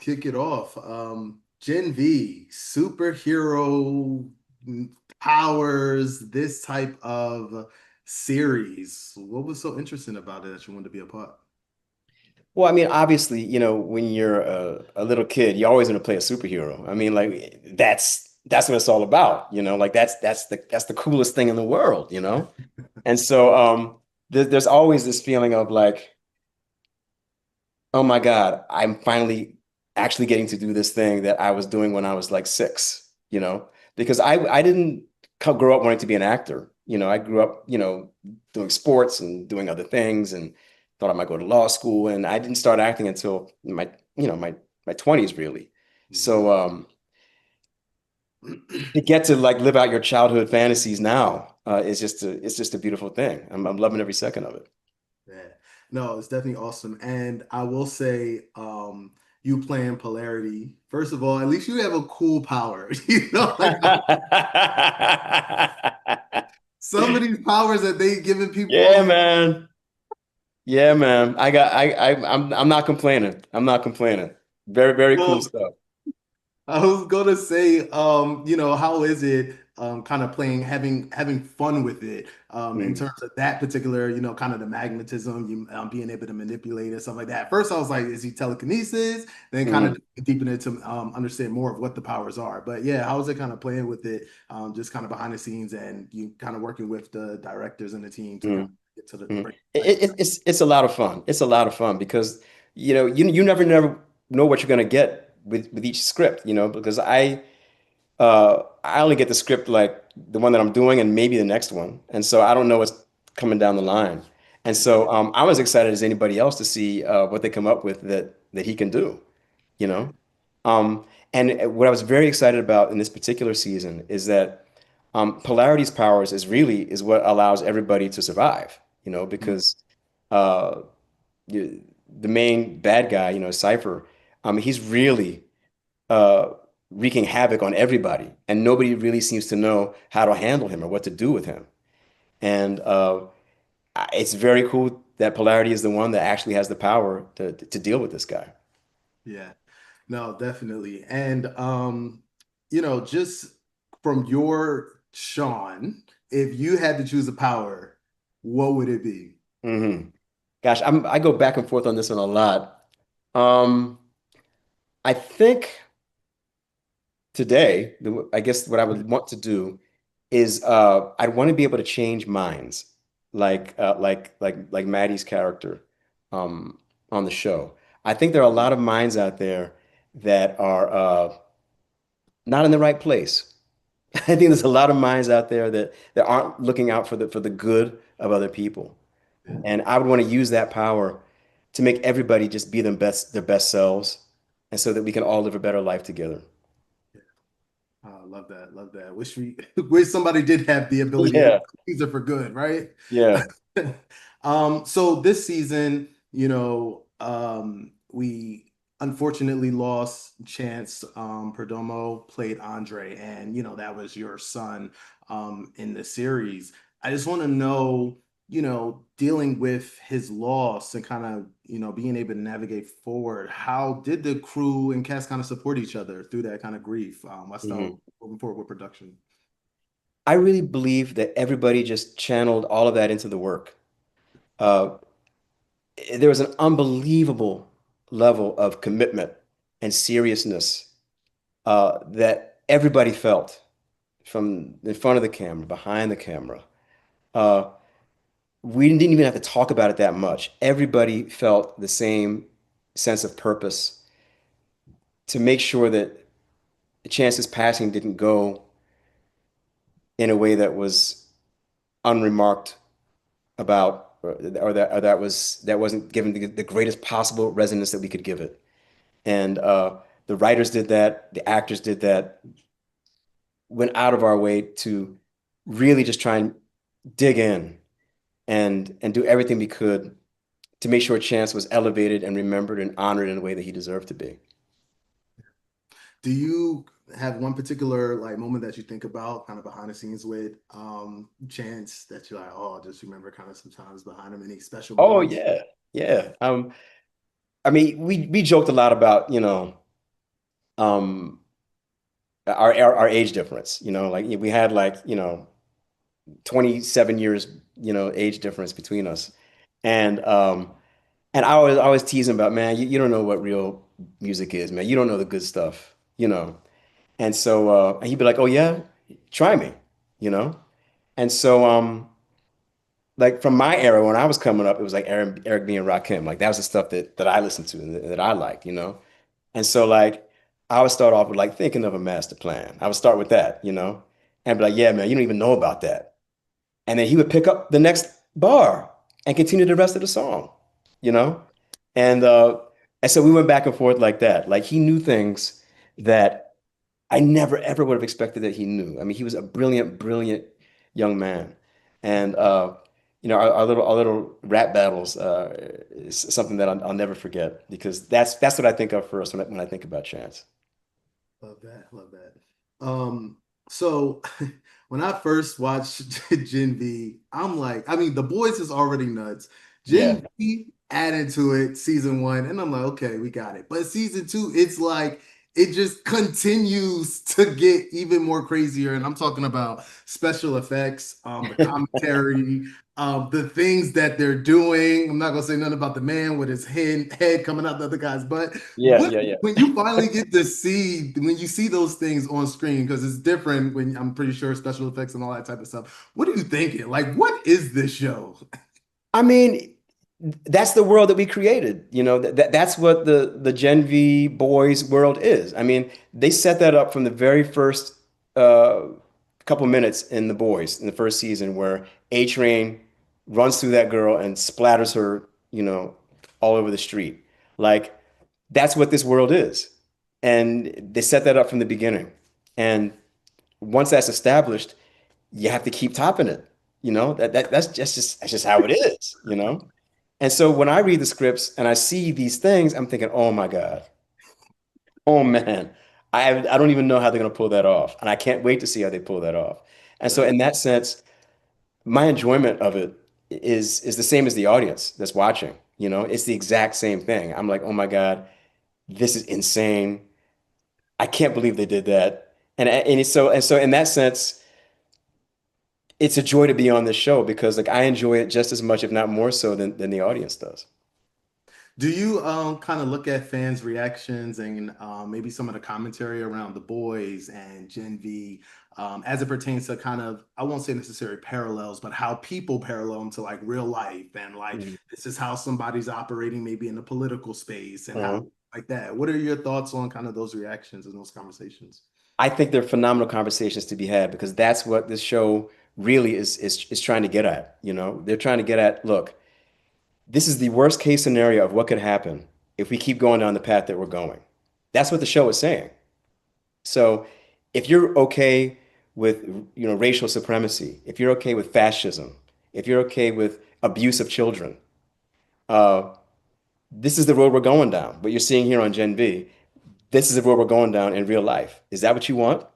kick it off. Gen V, superhero powers, this type of series. What was so interesting about it that you wanted to be a part? Well, I mean, obviously, when you're a little kid, you always want to play a superhero. I mean, like that's what it's all about, like that's the coolest thing in the world, And so there's always this feeling of like, oh my God, I'm finally actually getting to do this thing that I was doing when I was like six, because I didn't grow up wanting to be an actor. I grew up, doing sports and doing other things and thought I might go to law school. And I didn't start acting until my 20s really. So to get to like live out your childhood fantasies now it's just a beautiful thing. I'm loving every second of it. Yeah. No, it's definitely awesome. And I will say, you playing Polarity, first of all, at least you have a cool power. Like some of these powers that they giving Yeah, people. man. Yeah, man. I'm not complaining. I'm not complaining. Very, very cool Well, stuff. I was gonna say, how is it kind of playing, having fun with it, in Mm, terms of that particular, kind of the magnetism, you being able to manipulate and stuff like that. First, I was like, is he telekinesis? Then kind of mm. deepen it to understand more of what the powers are. But yeah, how is it kind of playing with it, just kind of behind the scenes, and you kind of working with the directors and the team to kind Mm, of get to the mm. break. It's a lot of fun. It's a lot of fun because you never know what you're gonna get with each script, because I only get the script like the one that I'm doing and maybe the next one, and so I don't know what's coming down the line. And so I'm as excited as anybody else to see what they come up with that he can do, you Yeah, know. And what I was very excited about in this particular season is that polarity's powers is what allows everybody to survive, because uh, the main bad guy, Cypher, he's really uh, wreaking havoc on everybody, and nobody really seems to know how to handle him or what to do with him. And it's very cool that Polarity is the one that actually has the power to deal with this guy. yeah. No, definitely. And just from your Sean, if you had to choose a power, what would it be? hmm Gosh, I go back and forth on this one a lot. Um, I think today, I guess what I would want to do is I'd want to be able to change minds, like Maddie's character um, on the show. I think there are a lot of minds out there that are not in the right place. I think there's a lot of minds out there that aren't looking out for the good of other people. Yeah. And I would want to use that power to make everybody just be their best selves, and so that we can all live a better life together. Oh, love that. Love that. Wish somebody did have the ability to Yeah, use it for good, right? yeah. So this season, we unfortunately lost Chance. Perdomo played Andre, and that was your son in the series. I just want to know, dealing with his loss and kind of, being able to navigate forward. How did the crew and cast kind of support each other through that kind of grief? What's the Mhm. moving forward with production? I really believe that everybody just channeled all of that into the work. Uh, there was an unbelievable level of commitment and seriousness that everybody felt from in front of the camera, behind the camera. Uh, we didn't even have to talk about it that much. Everybody felt the same sense of purpose to make sure that Chance's passing didn't go in a way that was unremarked about, or that wasn't given the greatest possible resonance that we could give it. And the writers did that, the actors did that, went out of our way to really just try and dig in and do everything we could to make sure Chance was elevated and remembered and honored in a way that he deserved to be. Do you have one particular like moment that you think about kind of behind the scenes with Chance that you're like, oh, just remember kind of sometimes behind him, any special Oh moments? yeah, yeah. I mean, we joked a lot about, um our age difference, like we had like, 27 years, age difference between us. And I always tease him about, man, you don't know what real music is, man. You don't know the good stuff. And so and he'd be like, "Oh yeah, try me," you know? And so like from my era when I was coming up, it was like Eric B and Rakim. Like that was the stuff that I listened to and that I liked. And so like I would start off with like thinking of a master plan. I would start with that, and be like, yeah, man, you don't even know about that. And then he would pick up the next bar and continue the rest of the song, you know? And so we went back and forth like that. Like he knew things that I never ever would have expected that he knew. I mean, he was a brilliant, brilliant young man. And our little rap battles is something that I'll never forget because that's what I think of first when I think about Chance. Love that. Love that. So when I first watched Gen V, I'm like, I mean, The Boys is already nuts. Yeah. Gen V added to it season one, and I'm like, okay, we got it. But season two, it's like it just continues to get even more crazier. And I'm talking about special effects, the commentary, the things that they're doing. I'm not gonna say nothing about the man with his head coming out the other guy's butt. Yeah, What yeah, yeah. when you finally get to see when you see those things on screen, because it's different when I'm pretty sure special effects and all that type of stuff. What are you thinking? Like, what is this show? I mean, that's the world that we created. That's what the Gen V boys world is. I mean, they set that up from the very first uh, couple minutes in The Boys in the first season where A Train runs through that girl and splatters her, all over the street. Like, that's what this world is. And they set that up from the beginning. And once that's established, you have to keep topping it. That's just how it is. And so when I read the scripts and I see these things, I'm thinking, oh my God, oh man, I don't even know how they're going to pull that off. And I can't wait to see how they pull that off. And so Right. in that sense, my enjoyment of it is the same as the audience that's watching. It's the exact same thing. I'm like, oh my God, this is insane. I can't believe they did that. And so in that sense, it's a joy to be on this show because like I enjoy it just as much, if not more so than the audience does. Do you kind of look at fans' reactions and maybe some of the commentary around the boys and Gen V as it pertains to kind of, I won't say necessary parallels, but how people parallel them to like real life and like Mhm. this is how somebody's operating maybe in the political space and how Uh-huh. like that. What are your thoughts on kind of those reactions and those conversations? I think they're phenomenal conversations to be had because that's what this show really is trying to get at. They're trying to get at, look, this is the worst case scenario of what could happen if we keep going down the path that we're going. That's what the show is saying. So if you're okay with racial supremacy, if you're okay with fascism, if you're okay with abuse of children, uh, this is the road we're going down. What you're seeing here on Gen V, this is the road we're going down in real life. Is that what you want?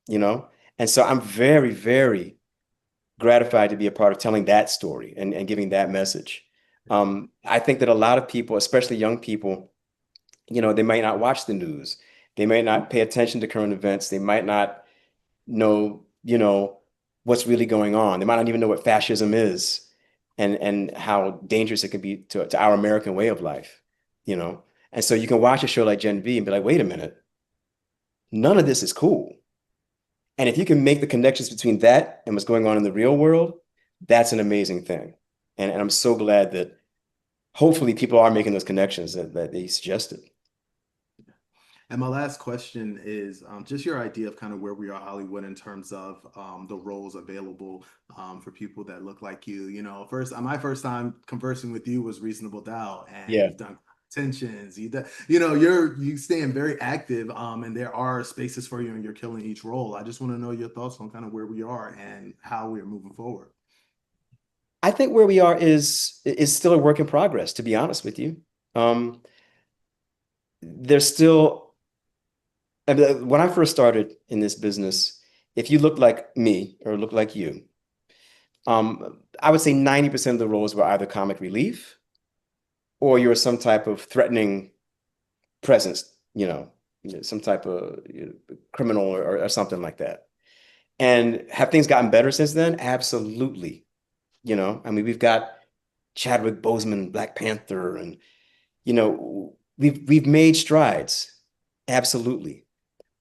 You know? And so I'm very, very gratified to be a part of telling that story and giving that message. I think that a lot of people, especially young people, they might not watch the news. They might not pay attention to current events. They might not know, what's really going on. They might not even know what fascism is and how dangerous it can be to our American way of life. And so you can watch a show like Gen V and be like, wait a minute, none of this is cool. And if you can make the connections between that and what's going on in the real world, that's an amazing thing. And I'm so glad that hopefully people are making those connections that they suggested. And my last question is just your idea of kind of where we are Hollywood in terms of the roles available for people that look like you. First, my first time conversing with you was Reasonable Doubt, and Yeah. you've done tensions. You staying very active, and there are spaces for you, and you're killing each role. I just want to know your thoughts on kind of where we are and how we are moving forward. I think where we are is still a work in progress, to be honest with you. There's still, I mean, when I first started in this business, if you looked like me or looked like you, I would say 90% of the roles were either comic relief or you're some type of threatening presence. some type of criminal or something like that. And have things gotten better since then? Absolutely. I mean, we've got Chadwick Boseman, Black Panther, and we've made strides. Absolutely.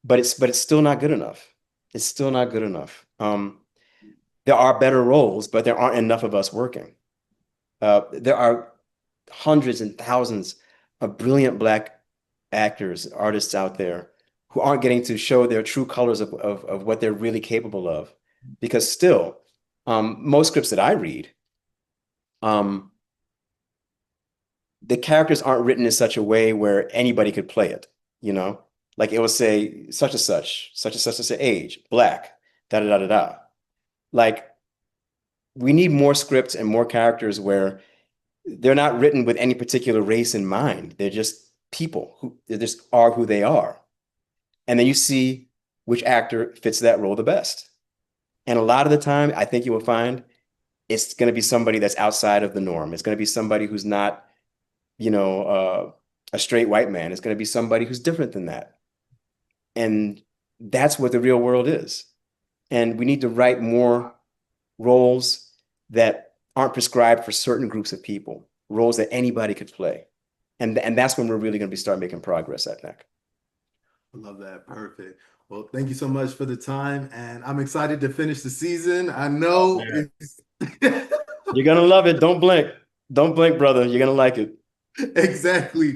But it's still not good enough. It's still not good enough. There are better roles, but there aren't enough of us working. There are hundreds and thousands of brilliant Black actors, artists out there who aren't getting to show their true colors of what they're really capable of. Because still, most scripts that I read, um, the characters aren't written in such a way where anybody could play it, you know? Like it will say such and such as an age, Black, da da da da da. Like we need more scripts and more characters where they're not written with any particular race in mind. They're just people who they just are who they are. And then you see which actor fits that role the best. And a lot of the time, I think you will find it's going to be somebody that's outside of the norm. It's going to be somebody who's not, you know, a straight white man. It's going to be somebody who's different than that. And that's what the real world is. And we need to write more roles that aren't prescribed for certain groups of people, roles that anybody could play. And that's when we're really going to be start making progress, I think. I love that. Perfect. Well, thank you so much for the time, and I'm excited to finish the season. I Oh know man. it's You're gonna love it. Don't blink. Don't blink, brother. You're gonna like it. exactly